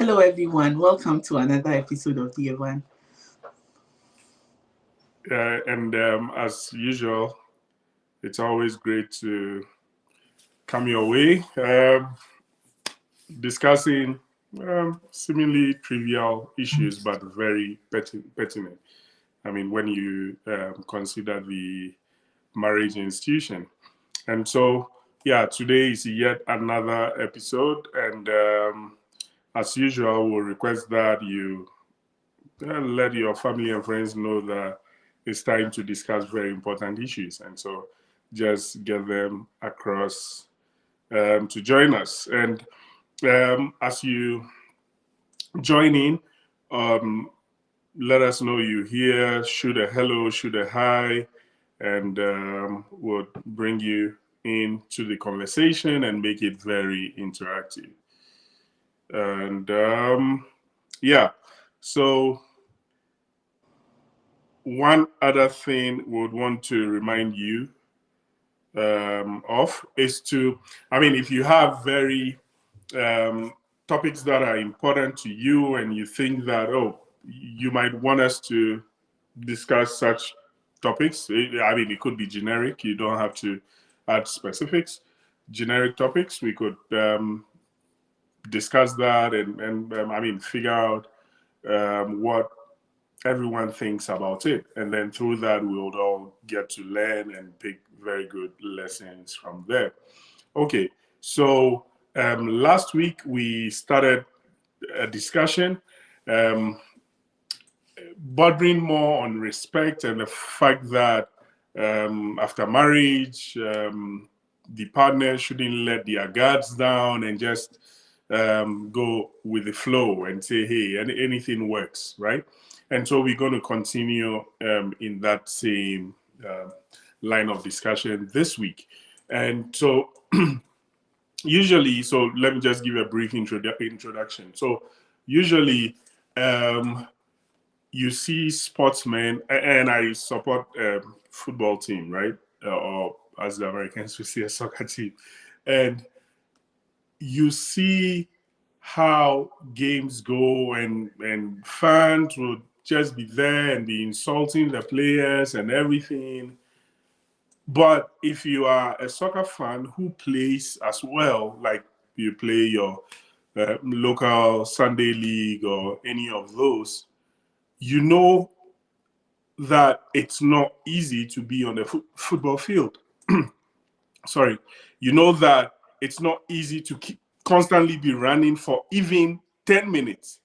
Hello, everyone. Welcome to another episode of the Evan. And as usual, it's always great to come your way discussing seemingly trivial issues, but very pertinent. I mean, when you consider the marriage institution. And so, yeah, today is yet another episode. And as usual, we'll request that you let your family and friends know that it's time to discuss very important issues. And so just get them across to join us. And as you join in, um, let us know you here, shoot a hello, shoot a hi, and we'll bring you into the conversation and make it very interactive. And yeah, so one other thing we would want to remind you of is to, I mean, if you have very um, topics that are important to you and you think that, oh, you might want us to discuss such topics. I mean, it could be generic, you don't have to add specifics. Generic topics, we could discuss that and I mean, figure out what everyone thinks about it. And then through that, we'll all get to learn and pick very good lessons from there. Okay, so last week we started a discussion um, bordering more on respect and the fact that after marriage, the partner shouldn't let their guards down and just go with the flow and say, hey, anything works, right? And so we're going to continue in that same line of discussion this week. And so usually, so let me just give a brief introduction. So usually, you see sportsmen, and I support a football team, right? Or as the Americans would say, a soccer team. And you see how games go, and fans will just be there and be insulting the players and everything. But if you are a soccer fan who plays as well, like you play your local Sunday league or any of those, you know that it's not easy to be on the football field. Sorry, you know that it's not easy to keep constantly be running for even 10 minutes,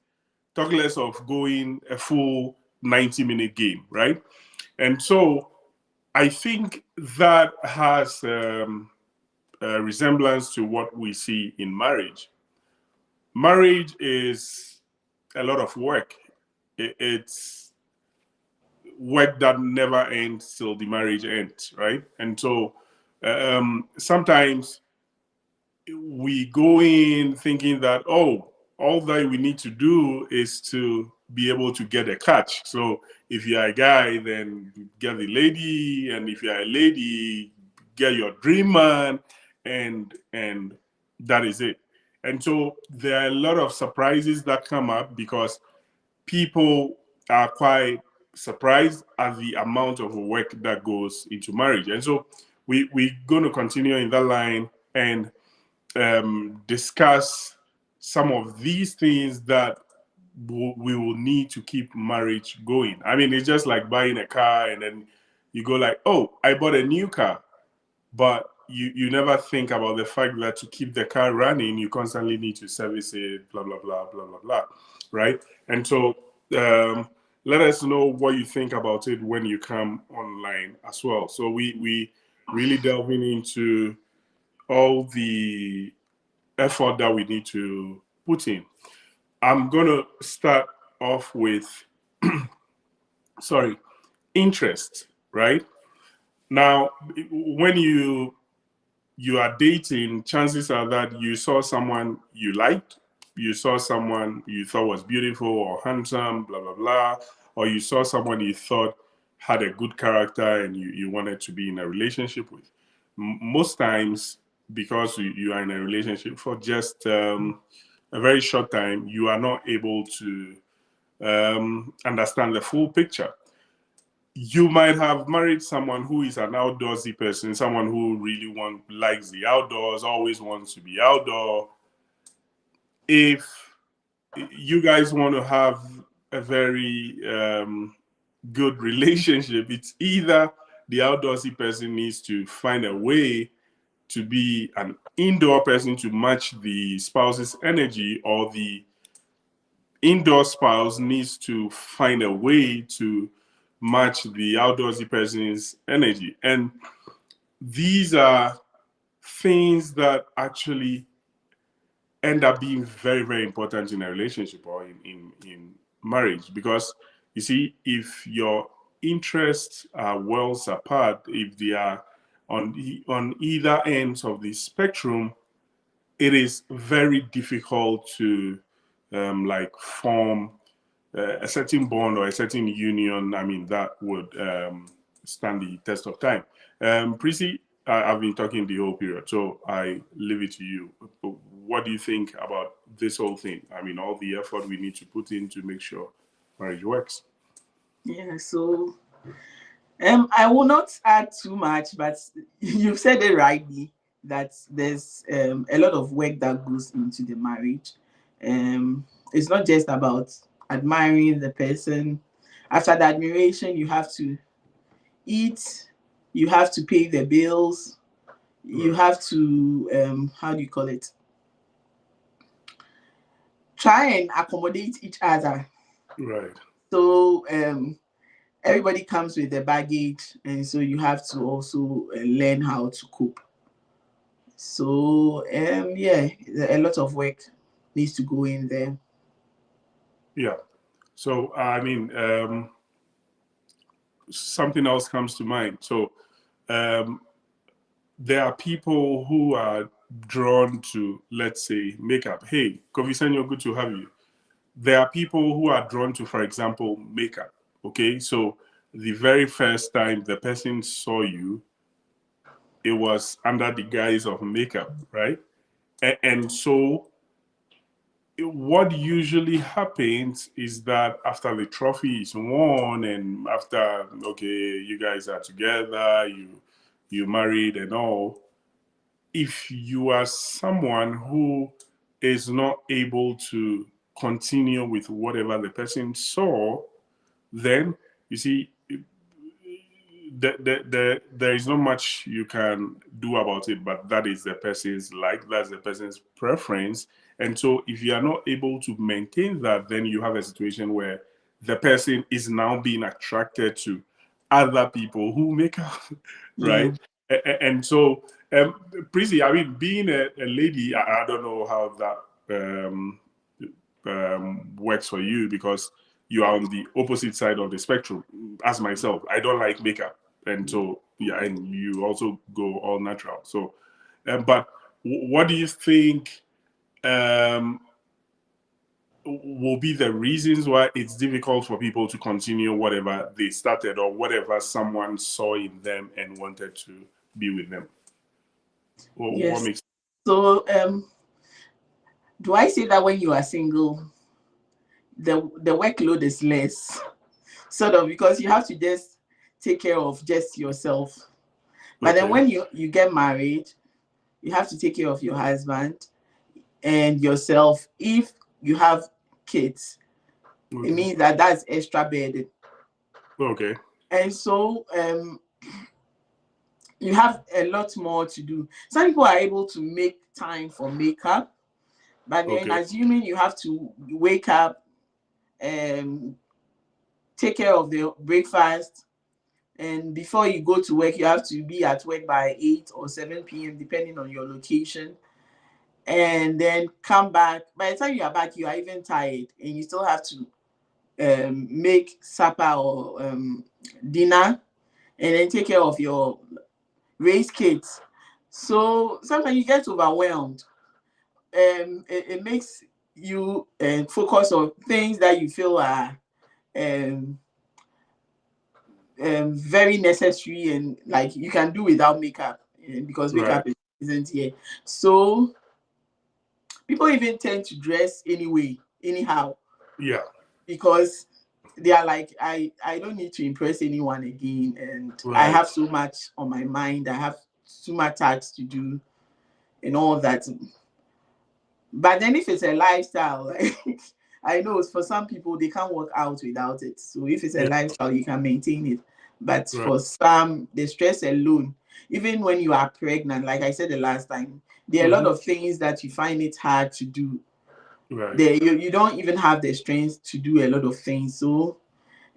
talk less of going a full 90-minute game, right? And so I think that has a resemblance to what we see in marriage. Marriage is a lot of work. It's work that never ends till the marriage ends, right? And so sometimes we go in thinking that, oh, all that we need to do is to be able to get a catch. So if you're a guy, then get the lady, and if you're a lady, get your dream man, and that is it. And so there are a lot of surprises that come up because people are quite surprised at the amount of work that goes into marriage. And so we're going to continue in that line and discuss some of these things that we will need to keep marriage going. I mean, it's just like buying a car and then you go like, oh, I bought a new car, but you never think about the fact that to keep the car running, you constantly need to service it, blah, blah, blah, blah, blah, blah, right? And so let us know what you think about it when you come online as well. So we really delving into all the effort that we need to put in. I'm going to start off with, sorry, interest, right? Now, when you are dating, chances are that you saw someone you liked, you saw someone you thought was beautiful or handsome, blah, blah, blah, or you saw someone you thought had a good character and you wanted to be in a relationship with. Most times, because you are in a relationship for just a very short time, you are not able to understand the full picture. You might have married someone who is an outdoorsy person, someone who really likes the outdoors, always wants to be outdoor. If you guys want to have a very good relationship, it's either the outdoorsy person needs to find a way to be an indoor person to match the spouse's energy, or the indoor spouse needs to find a way to match the outdoorsy person's energy. And these are things that actually end up being very, very important in a relationship or in marriage. Because you see, if your interests are worlds apart, if they are on either ends of the spectrum, it is very difficult to like form a certain bond or a certain union. I mean, that would stand the test of time. Prissy, I've been talking the whole period, so I leave it to you. What do you think about this whole thing? I mean, all the effort we need to put in to make sure marriage works. Yeah, so I will not add too much, but you've said it rightly that there's a lot of work that goes into the marriage. It's not just about admiring the person. After the admiration, you have to eat, you have to pay the bills, you have to how do you call it? Try and accommodate each other. Right. So everybody comes with their baggage, and so you have to also learn how to cope. So yeah, a lot of work needs to go in there. Yeah. So I mean, something else comes to mind. So there are people who are drawn to, let's say, makeup. Hey, Kofi Senyo, good to have you. There are people who are drawn to, for example, makeup. Okay, so the very first time the person saw you, it was under the guise of makeup, right? And so what usually happens is that after the trophy is won, and after, okay, you guys are together, you married and all, if you are someone who is not able to continue with whatever the person saw, then you see, there is not much you can do about it, but that is the person's like, that's the person's preference. And so if you are not able to maintain that, then you have a situation where the person is now being attracted to other people who make up, right? And so, Prissy, I mean, being a lady, I don't know how that works for you, because you are on the opposite side of the spectrum. As myself, I don't like makeup, and so yeah, and you also go all natural. So, but what do you think will be the reasons why it's difficult for people to continue whatever they started, or whatever someone saw in them and wanted to be with them? Yes. What makes So do I say that when you are single, the workload is less, sort of, because you have to just take care of just yourself. But then when you get married, you have to take care of your husband and yourself. If you have kids, it means that that's extra burden. Okay. And so you have a lot more to do. Some people are able to make time for makeup, but then assuming you have to wake up and take care of the breakfast, and before you go to work, you have to be at work by 8 or 7 p.m. depending on your location, and then come back. By the time you are back, you are even tired, and you still have to make supper or dinner, and then take care of your raised kids. So sometimes you get overwhelmed. It makes you focus on things that you feel are very necessary, and like you can do without makeup, because makeup isn't here. So people even tend to dress anyhow. Yeah. Because they are like, I don't need to impress anyone again, and I Right. have so much on my mind. I have too much tasks to do and all that. But then if it's a lifestyle, like, I know for some people they can't work out without it. So if it's a Yeah. lifestyle, you can maintain it. But Right. for some, the stress alone, even when you are pregnant, like I said the last time, there are a lot of things that you find it hard to do. Right. You don't even have the strength to do a lot of things. So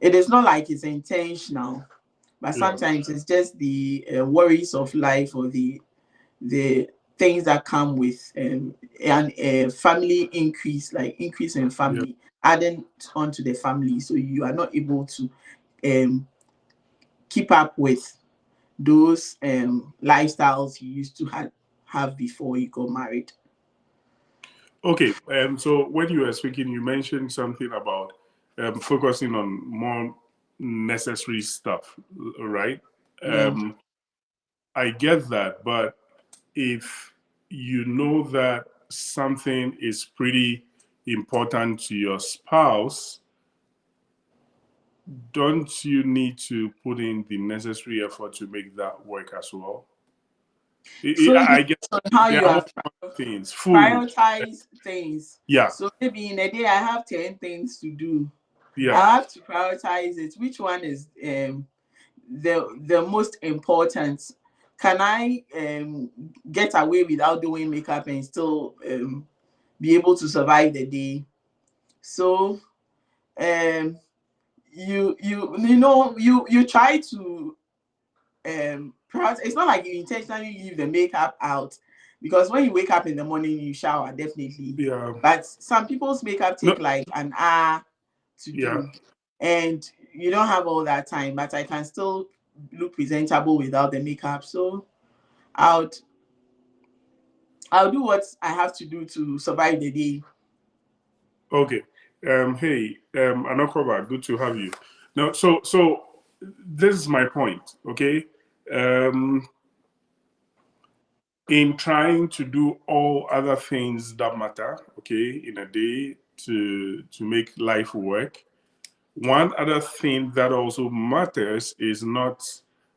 it is not like it's intentional, but sometimes it's just the worries of life, or the things that come with and family increase, like increase in family, adding onto the family, so you are not able to keep up with those lifestyles you used to have before you got married. Okay. So when you were speaking, you mentioned something about focusing on more necessary stuff, right? Yeah. I get that, but if you know that something is pretty important to your spouse, don't you need to put in the necessary effort to make that work as well? So it I guess depends on how there you are more are things, food. prioritize things. Yeah, So maybe in a day I have 10 things to do. yeah, I have to prioritize it. Which one is the most important? Can I get away without doing makeup and still be able to survive the day? So you try to perhaps it's not like you intentionally leave the makeup out, because when you wake up in the morning you shower definitely, yeah. but some people's makeup No, take like an hour to yeah. do, and you don't have all that time, but I can still look presentable without the makeup. So i'll I'll do what I have to do to survive the day. Okay. Hey, Anakoba, good to have you. Now, so this is my point. Okay. Um, in trying to do all other things that matter, okay, in a day to make life work, one other thing that also matters is not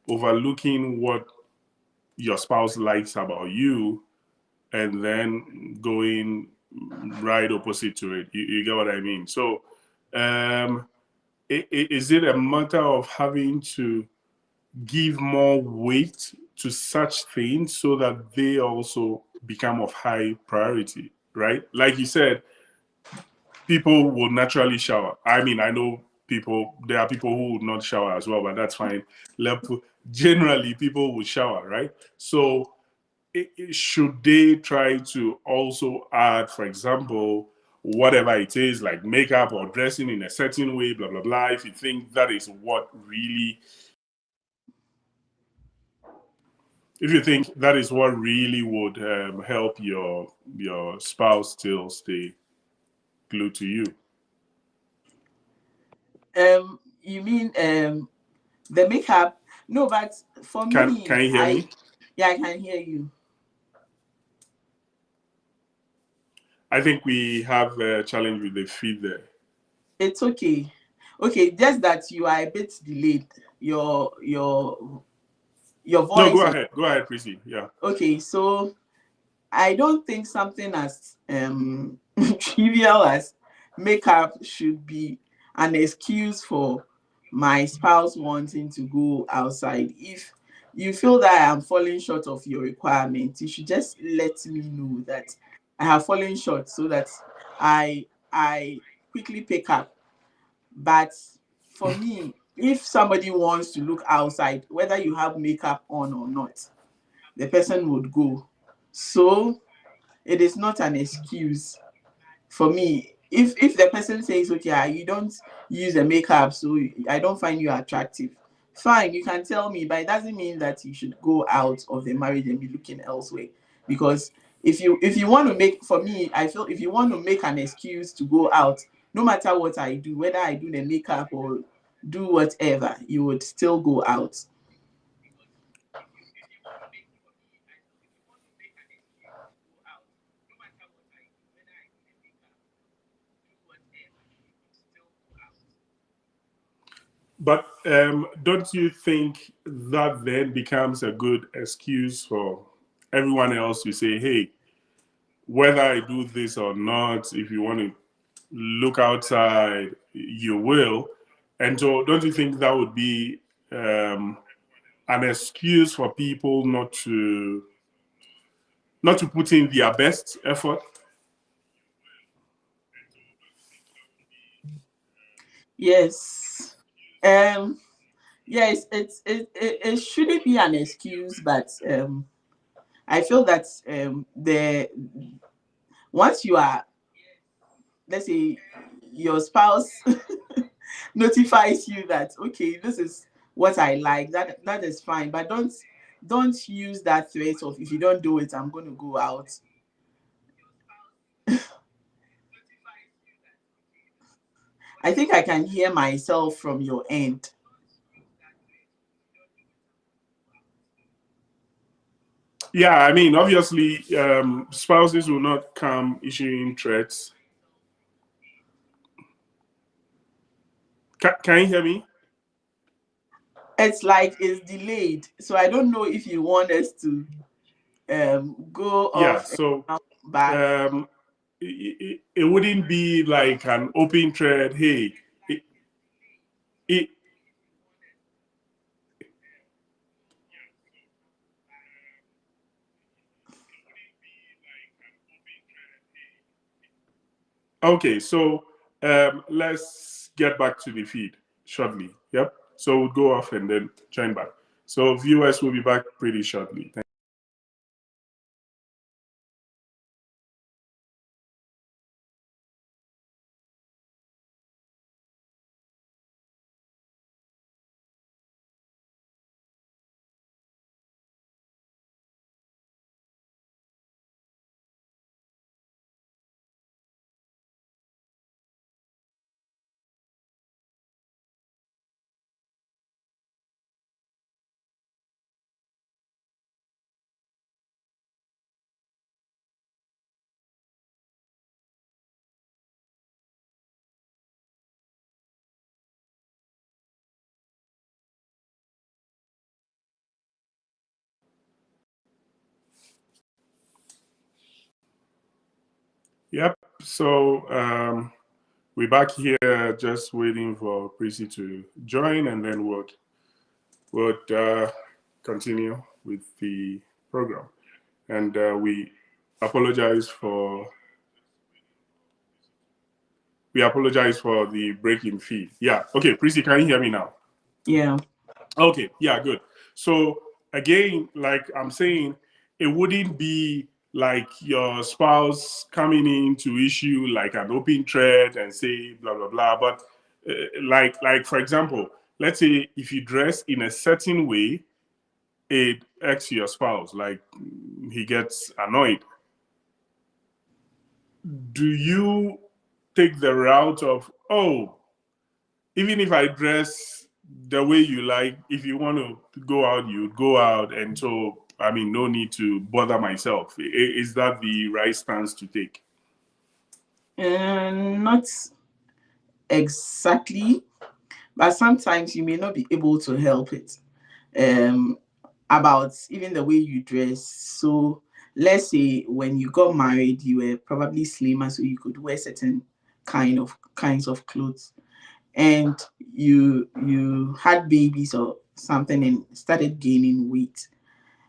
overlooking what your spouse likes about you and then going right opposite to it. You get what I mean? So, is it a matter of having to give more weight to such things so that they also become of high priority, right? Like you said, people will naturally shower. I mean, I know there are people who would not shower as well, but that's fine. Generally, people will shower, right? So, should they try to also add, for example, whatever it is, like makeup or dressing in a certain way, blah, blah, blah, if you think that is what really, if you think that is what really would help your spouse still stay glued to you? You mean the makeup? No, but for Can me, you hear me? yeah, I can hear you. I think we have a challenge with the feed there. It's okay. Okay, just that you are a bit delayed. Your No, voice is go ahead, Prissy. Yeah. okay. So I don't think something as trivial as makeup should be an excuse for my spouse wanting to go outside. If you feel that I am falling short of your requirement, you should just let me know that I have fallen short, so that I quickly pick up. But for me, if somebody wants to look outside, whether you have makeup on or not, the person would go. So it is not an excuse for me. If the person says, okay, you don't use the makeup, so I don't find you attractive, fine, you can tell me, but it doesn't mean that you should go out of the marriage and be looking elsewhere. Because if you want to make, for me, I feel if you want to make an excuse to go out, no matter what I do, whether I do the makeup or do whatever, you would still go out. But don't you think that then becomes a good excuse for everyone else to say, hey, whether I do this or not, if you want to look outside, you will. And so don't you think that would be an excuse for people not to put in their best effort? Yes. Yes, it shouldn't be an excuse, but I feel that the once you are, let's say, your spouse notifies you that, okay, this is what I like, that is fine, but don't use that threat of, if you don't do it, I'm going to go out. I think I can hear myself from your end. Yeah, I mean, obviously, spouses will not come issuing threats. Can you hear me? It's like it's delayed, so I don't know if you want us to go Yeah, off and so come back. um, it wouldn't be like an open thread. Hey, it, okay, so let's get back to the feed shortly. Yep. So we'll go off and then join back. So viewers will be back pretty shortly. Yep. So we're back here just waiting for Prissy to join, and then we'll continue with the program. And apologize for we apologize for the breaking feed. Yeah. Okay, Prissy, can you hear me now? Yeah. Okay. Yeah. Good. So again, like I'm saying, it wouldn't be like your spouse coming in to issue like an open thread and say blah blah blah. But like for example, let's say if you dress in a certain way, it irks your spouse, like he gets annoyed. Do you take the route of, oh, even if I dress the way you like, if you want to go out, you go out, and so I mean, no need to bother myself. Is that the right stance to take? Not exactly, but sometimes you may not be able to help it. Um, about even the way you dress. So let's say when you got married, you were probably slimmer, so you could wear certain kinds of clothes, and you had babies or something and started gaining weight,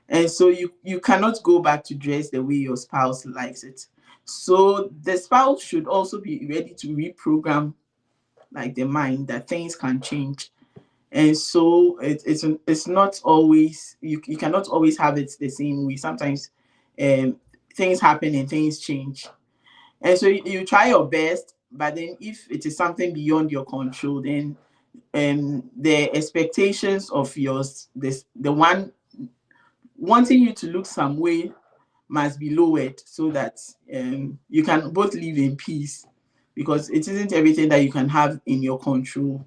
and so you cannot go back to dress the way your spouse likes it. So the spouse should also be ready to reprogram, like, the mind that things can change. And so it's not always, you cannot always have it the same way. Sometimes um things happen and things change, and so you try your best, but then if it is something beyond your control, then the expectations of yours, this the one wanting you to look some way, must be lowered, so that you can both live in peace, because it isn't everything that you can have in your control.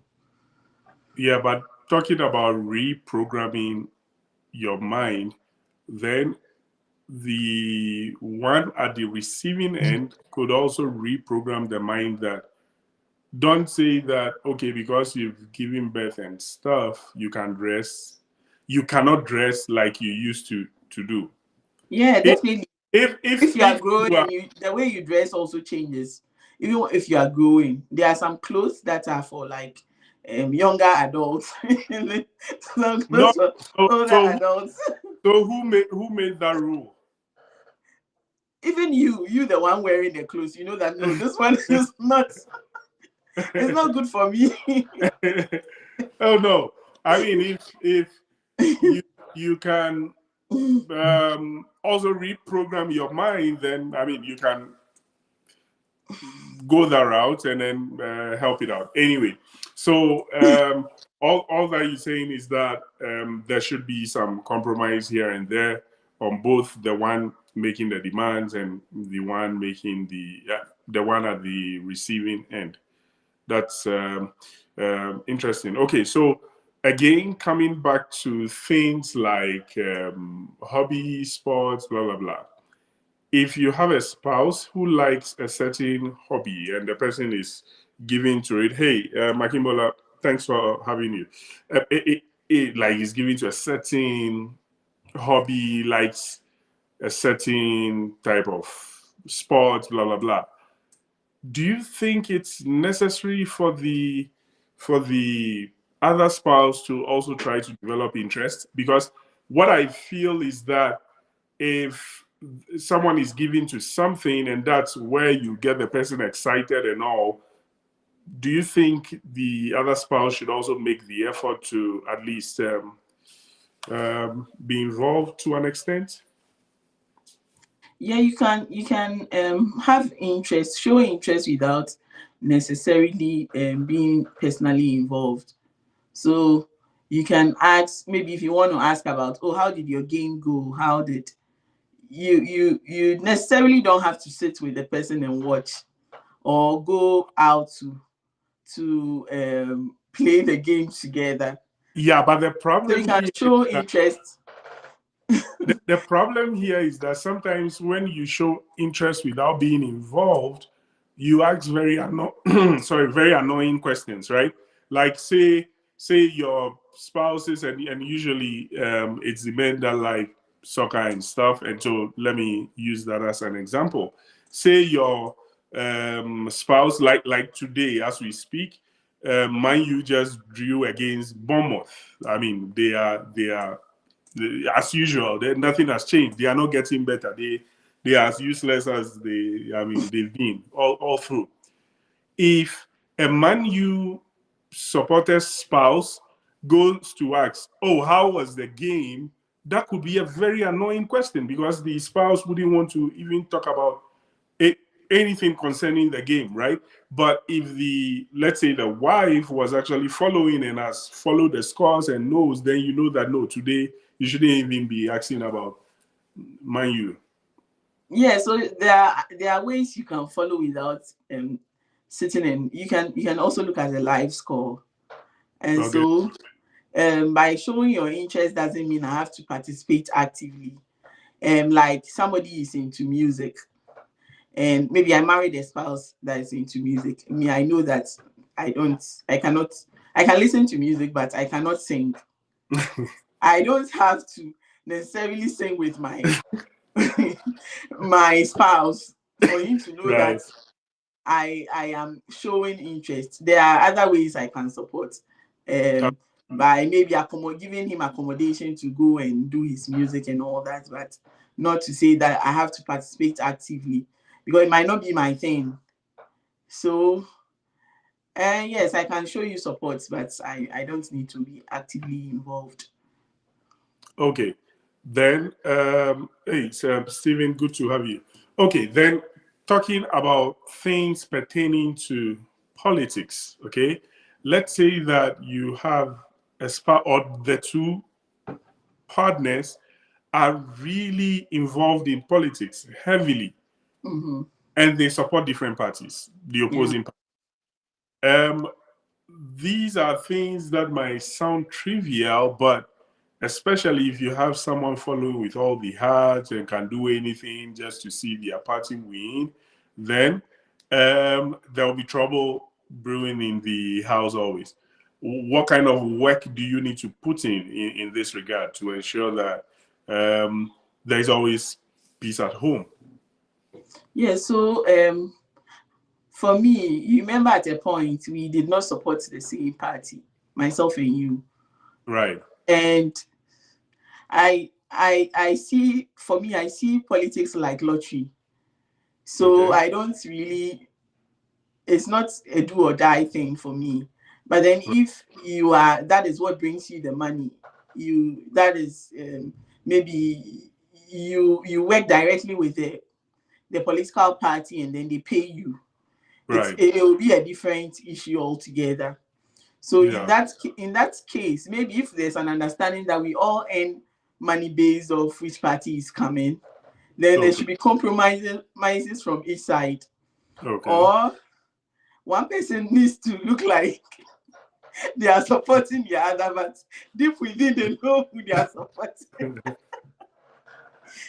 Yeah, but talking about reprogramming your mind, then the one at the receiving end could also reprogram the mind that don't say that, okay, because you've given birth and stuff, you cannot dress like you used to do. Yeah, If definitely. if If you are you are, growing, the way you dress also changes. Even if you are growing, there are some clothes that are for like younger adults, some no, clothes for so older so adults. so who made that rule? Even you, the one wearing the clothes, you know that no, this one is not. It's not good for me. Oh no, I mean, if you can also reprogram your mind, then I mean, you can go that route and then help it out. Anyway, so all that you're saying is that there should be some compromise here and there on both the one making the demands and the one making the one at the receiving end. That's interesting. Okay, so again, coming back to things like hobby, sports, blah blah blah. If you have a spouse who likes a certain hobby and the person is giving to it, hey, Makimbola, thanks for having you. Like he's giving to a certain hobby, likes a certain type of sport, blah blah blah. Do you think it's necessary for the other spouse to also try to develop interest? Because what I feel is that if someone is giving to something and that's where you get the person excited and all, do you think the other spouse should also make the effort to at least be involved to an extent? Yeah, you can have interest, show interest without necessarily being personally involved. So you can ask, maybe if you want to ask about, oh, how did your game go? How did you necessarily don't have to sit with the person and watch or go out to play the game together. Yeah, but the So you problem can here is show that interest. the problem here is that sometimes when you show interest without being involved, you ask very annoying questions, right? Like say your spouses and usually it's the men that like soccer and stuff. And so let me use that as an example. Say your spouse, like today as we speak, Man U just drew against Bournemouth. I mean, they are as usual. Nothing has changed. They are not getting better. They are as useless as they've been all through. If a Man U supporter spouse goes to ask, "Oh, how was the game?" That could be a very annoying question because the spouse wouldn't want to even talk about it, anything concerning the game, right? But if let's say the wife was actually following and has followed the scores and knows, then you know that no, today you shouldn't even be asking about Man U. Yeah, so there are ways you can follow without sitting in. You can also look at the live score. And Okay. so by showing your interest doesn't mean I have to participate actively. Like somebody is into music and maybe I married a spouse that is into music. Me, I know that I can listen to music, but I cannot sing. I don't have to necessarily sing with my spouse for him to know that Right. I am showing interest. There are other ways I can support. By maybe giving him accommodation to go and do his music and all that, but not to say that I have to participate actively because it might not be my thing. So yes, I can show you support, but I don't need to be actively involved. Okay. Then, hey, Stephen, good to have you. Okay. Then, talking about things pertaining to politics. Okay. Let's say that you have a spouse or the two partners are really involved in politics heavily Mm-hmm. and they support different parties, the Yeah. opposing party. These are things that might sound trivial, but especially if you have someone following with all the heart and can do anything just to see their party win, then there will be trouble brewing in the house always. What kind of work do you need to put in this regard to ensure that there is always peace at home? Yeah, so for me, you remember at a point we did not support the same party, myself and you. Right. And I see, for me, I see politics like lottery. So Okay. I don't really, it's not a do or die thing for me. But then if you are, that is what brings you the money. That is maybe you work directly with the political party and then they pay you. Right. It will be a different issue altogether. So Yeah. in that case, maybe if there's an understanding that we all earn money based off which party is coming, then there should be compromises from each side. Okay. Or one person needs to look like they are supporting the other, but deep within they know who they are supporting.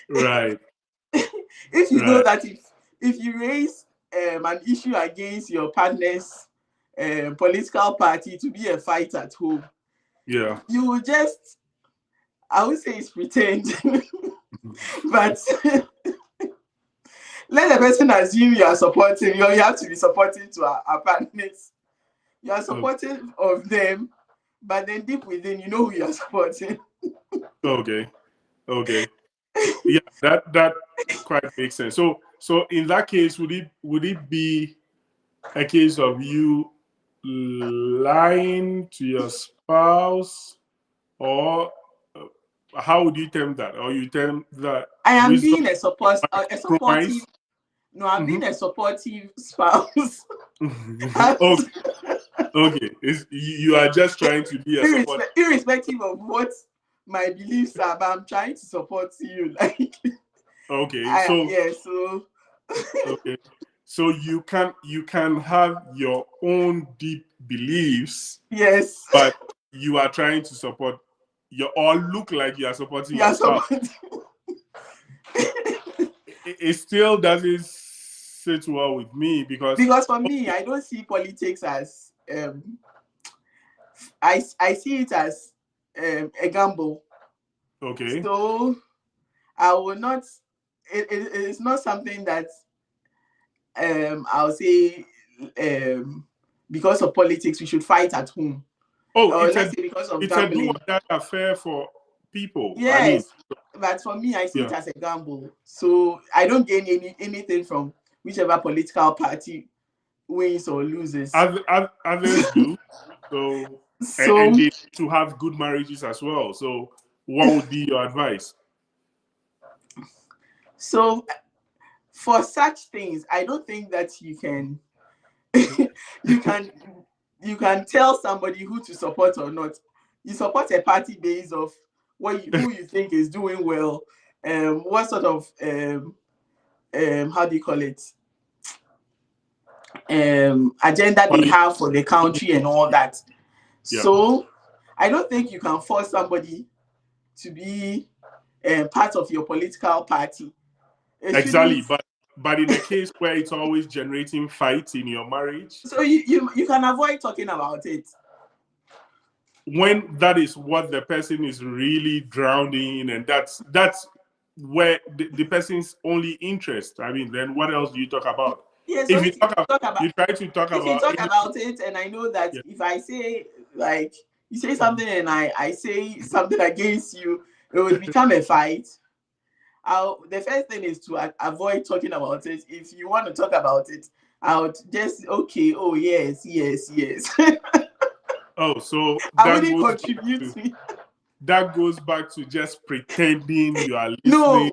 Right. If you know that if you raise an issue against your partner's political party to be a fight at home, yeah, you will just, I would say it's pretend, but let the person assume you are supporting, you have to be supporting to our partners. You are supportive of them, but then deep within, you know who you are supporting. Okay. Yeah, that quite makes sense. So in that case, would it be a case of you lying to your spouse, or how would you term that? Or you term that I am wisdom being a supportive. No, I'm being a supportive spouse. Okay. You are just trying to be a supportive, irrespective of what my beliefs are, but I'm trying to support you. Like, okay, okay. So you can have your own deep beliefs. Yes. But you are trying to support or look like you are supporting your spouse. It still doesn't sit well with me because for me, I don't see politics as I see it as a gamble. Okay. So I will not. It is not something that I'll say because of politics we should fight at home. Oh, let's say because of gambling. It's a do or die affair for people. Yes, but for me, I see it as a gamble. So I don't gain anything from whichever political party wins or loses. Others do. And they to have good marriages as well. So what would be your advice? So for such things, I don't think that you can you can tell somebody who to support or not. You support a party based off who you think is doing well, what sort of how do you call it, agenda they have for the country and all that. So I don't think you can force somebody to be part of your political party. Exactly, but in a case where it's always generating fights in your marriage, so you can avoid talking about it. When that is what the person is really drowned in, and that's where the person's only interest. I mean, then what else do you talk about? Yeah, so you try to talk about it, and I know that if I say, like, you say something and I say something against you, it will become a fight. The first thing is to avoid talking about it. If you want to talk about it, I would just yes. Oh, so I wouldn't contribute. That goes back to just pretending you are listening.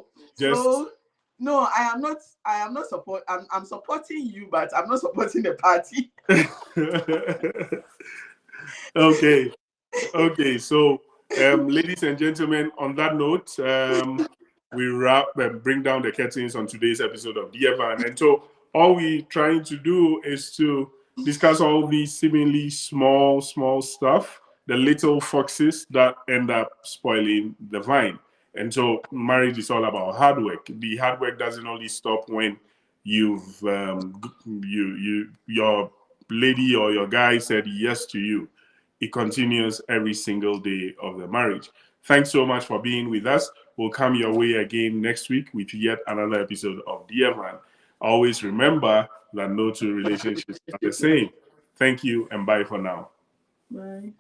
No, I am not I'm supporting you, but I'm not supporting the party. Okay. So, ladies and gentlemen, on that note, we wrap and bring down the curtains on today's episode of Dear Van. And so all we're trying to do is to discuss all these seemingly small stuff, the little foxes that end up spoiling the vine. And so marriage is all about hard work. The hard work doesn't only stop when your lady or your guy said yes to you, it continues every single day of the marriage. Thanks so much for being with us. We'll come your way again next week with yet another episode of Dear Man. Always remember that no two relationships are the same. Thank you and bye for now. Bye.